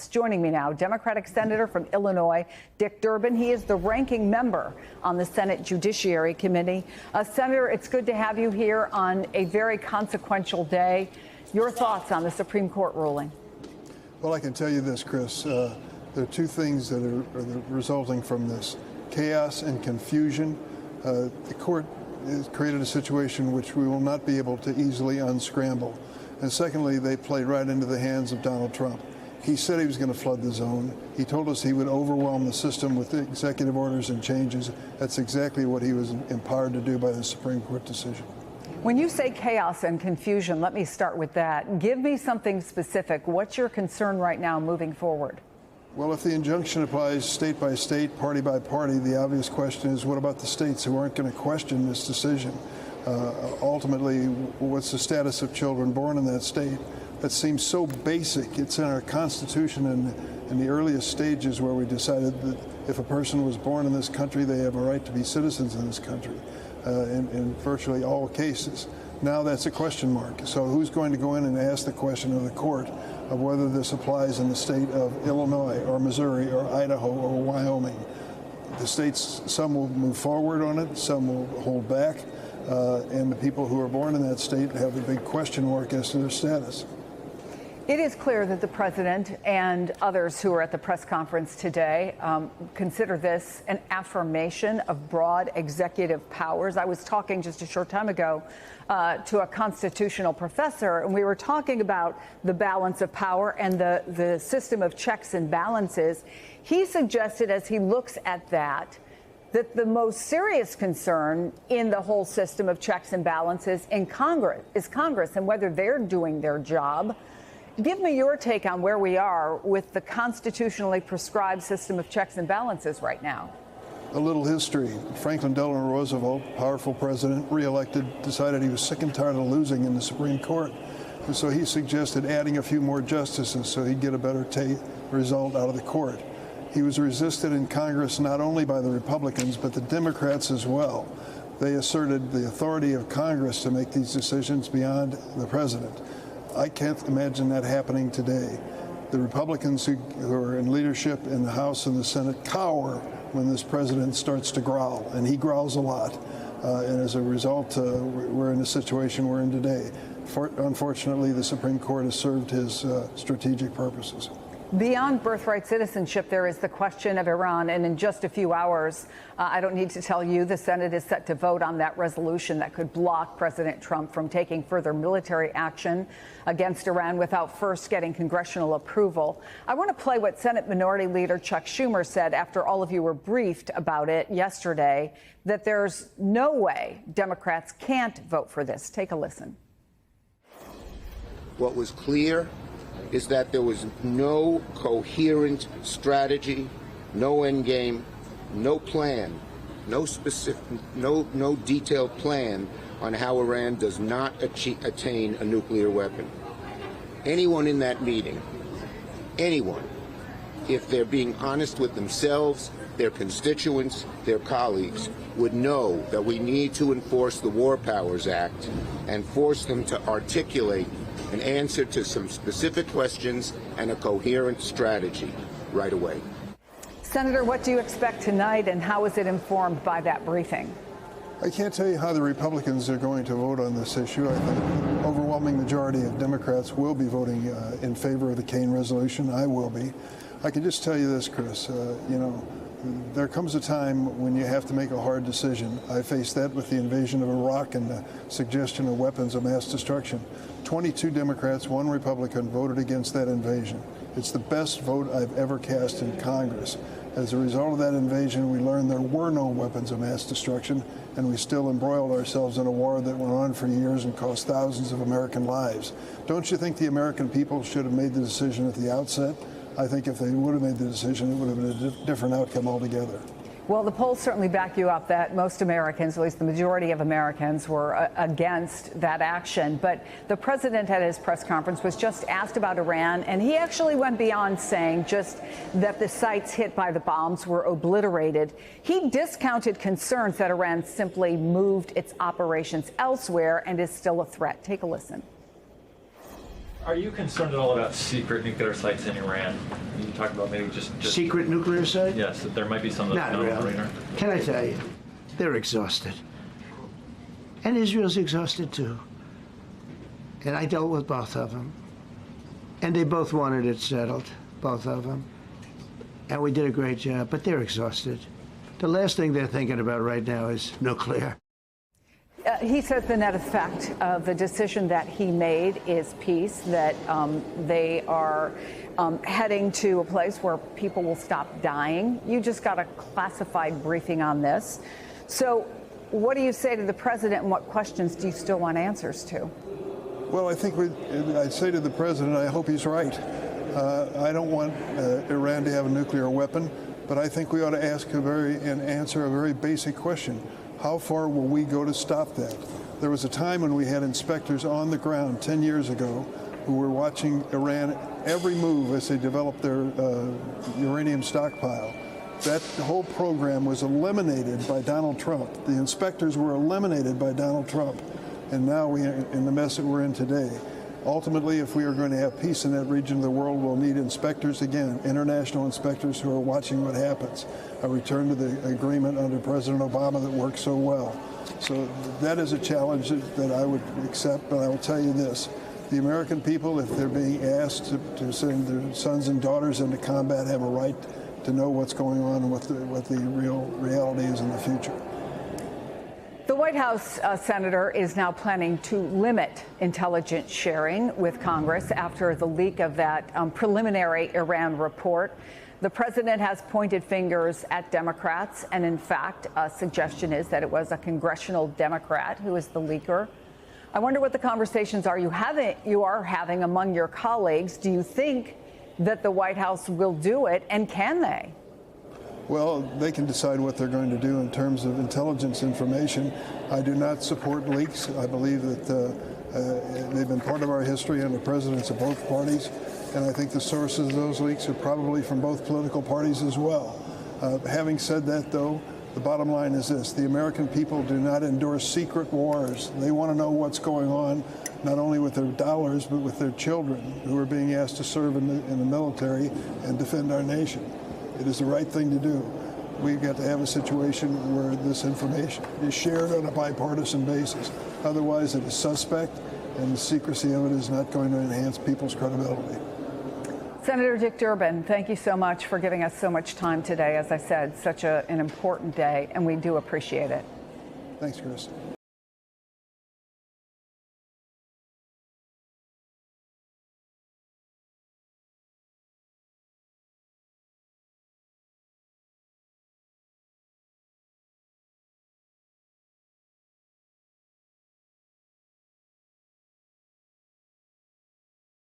Joining me now, Democratic Senator from Illinois, Dick Durbin. He is the ranking member on the Senate Judiciary Committee. Senator, it's good to have you here on a very consequential day. Your thoughts on the Supreme Court ruling? Well, I can tell you this, Chris. There are two things that are resulting from this: chaos and confusion. The court has created a situation which we will not be able to easily unscramble. And secondly, they played right into the hands of Donald Trump. He said he was going to flood the zone. He told us he would overwhelm the system with executive orders and changes. That's exactly what he was empowered to do by the Supreme Court decision. When you say chaos and confusion, let me start with that. Give me something specific. What's your concern right now moving forward? Well, if the injunction applies state by state, party by party, the obvious question is, what about the states who aren't going to question this decision? Ultimately, what's the status of children born in that state? That seems so basic. It's in our Constitution in the earliest stages where we decided that if a person was born in this country, they have a right to be citizens in this country in virtually all cases. Now that's a question mark. So who's going to go in and ask the question of the court of whether this applies in the state of Illinois or Missouri or Idaho or Wyoming? The states, some will move forward on it, some will hold back, and the people who are born in that state have a big question mark as to their status. It is clear that the president and others who are at the press conference today consider this an affirmation of broad executive powers. I was talking just a short time ago to a constitutional professor, and we were talking about the balance of power and the system of checks and balances. He suggested, as he looks at that the most serious concern in the whole system of checks and balances in Congress and whether they're doing their job. Give me your take on where we are with the constitutionally prescribed system of checks and balances right now. A little history. Franklin Delano Roosevelt, powerful president, reelected, decided he was sick and tired of losing in the Supreme Court. And so he suggested adding a few more justices so he'd get a better result out of the court. He was resisted in Congress not only by the Republicans, but the Democrats as well. They asserted the authority of Congress to make these decisions beyond the president. I can't imagine that happening today. The Republicans who are in leadership in the House and the Senate cower when this president starts to growl, and he growls a lot. And as a result, we're in the situation we're in today. Unfortunately, the Supreme Court has served his strategic purposes. Beyond birthright citizenship, there is the question of Iran. And in just a few hours, I don't need to tell you, the Senate is set to vote on that resolution that could block President Trump from taking further military action against Iran without first getting congressional approval. I want to play what Senate Minority Leader Chuck Schumer said after all of you were briefed about it yesterday, that there's no way Democrats can't vote for this. Take a listen. What was clear is that there was no coherent strategy, no end game, no plan, no detailed plan on how Iran does not attain a nuclear weapon. Anyone in that meeting, anyone, if they're being honest with themselves, their constituents, their colleagues, would know that we need to enforce the War Powers Act and force them to articulate an answer to some specific questions and a coherent strategy right away. Senator, what do you expect tonight, and how is it informed by that briefing? I can't tell you how the Republicans are going to vote on this issue. I think an overwhelming majority of Democrats will be voting in favor of the Kaine resolution. I will be. I can just tell you this, Chris. There comes a time when you have to make a hard decision. I faced that with the invasion of Iraq and the suggestion of weapons of mass destruction. 22 Democrats, 1 Republican voted against that invasion. It's the best vote I've ever cast in Congress. As a result of that invasion, we learned there were no weapons of mass destruction, and we still embroiled ourselves in a war that went on for years and cost thousands of American lives. Don't you think the American people should have made the decision at the outset? I think if they would have made the decision, it would have been a different outcome altogether. Well, the polls certainly back you up that most Americans, at least the majority of Americans, were against that action. But the president at his press conference was just asked about Iran, and he actually went beyond saying just that the sites hit by the bombs were obliterated. He discounted concerns that Iran simply moved its operations elsewhere and is still a threat. Take a listen. Are you concerned at all about secret nuclear sites in Iran? You talked about maybe just Secret nuclear site? yes, that there might be some Not on the really. radar. Can I tell you? They're exhausted. And Israel's exhausted too. And I dealt with both of them. And they both wanted it settled, both of them. And we did a great job, but they're exhausted. The last thing they're thinking about right now is nuclear. He says the net effect of the decision that he made is peace, that they are heading to a place where people will stop dying. You just got a classified briefing on this. So what do you say to the president, and what questions do you still want answers to? Well, I think I'd say to the president, I hope he's right. I don't want Iran to have a nuclear weapon, but I think we ought to ask and answer a very basic question. How far will we go to stop that? There was a time when we had inspectors on the ground 10 years ago who were watching Iran every move as they developed their uranium stockpile. That whole program was eliminated by Donald Trump. The inspectors were eliminated by Donald Trump. And now we're in the mess that we're in today. Ultimately, if we are going to have peace in that region of the world, we'll need inspectors again, international inspectors who are watching what happens. A return to the agreement under President Obama that worked so well. So that is a challenge that I would accept, but I will tell you this. The American people, if they're being asked to send their sons and daughters into combat, have a right to know what's going on and what the real reality is in the future. The White House, Senator, is now planning to limit intelligence sharing with Congress after the leak of that preliminary Iran report. The president has pointed fingers at Democrats, and in fact, a suggestion is that it was a congressional Democrat who is the leaker. I wonder what the conversations are you are having among your colleagues. Do you think that the White House will do it, and can they? Well, they can decide what they're going to do in terms of intelligence information. I do not support leaks. I believe that they've been part of our history under presidents of both parties, and I think the sources of those leaks are probably from both political parties as well. Having said that, though, the bottom line is this. The American people do not endorse secret wars. They want to know what's going on, not only with their dollars, but with their children who are being asked to serve in the military and defend our nation. It is the right thing to do. We've got to have a situation where this information is shared on a bipartisan basis. Otherwise, it is suspect, and the secrecy of it is not going to enhance people's credibility. Senator Dick Durbin, thank you so much for giving us so much time today. As I said, such an important day, and we do appreciate it. Thanks, Chris.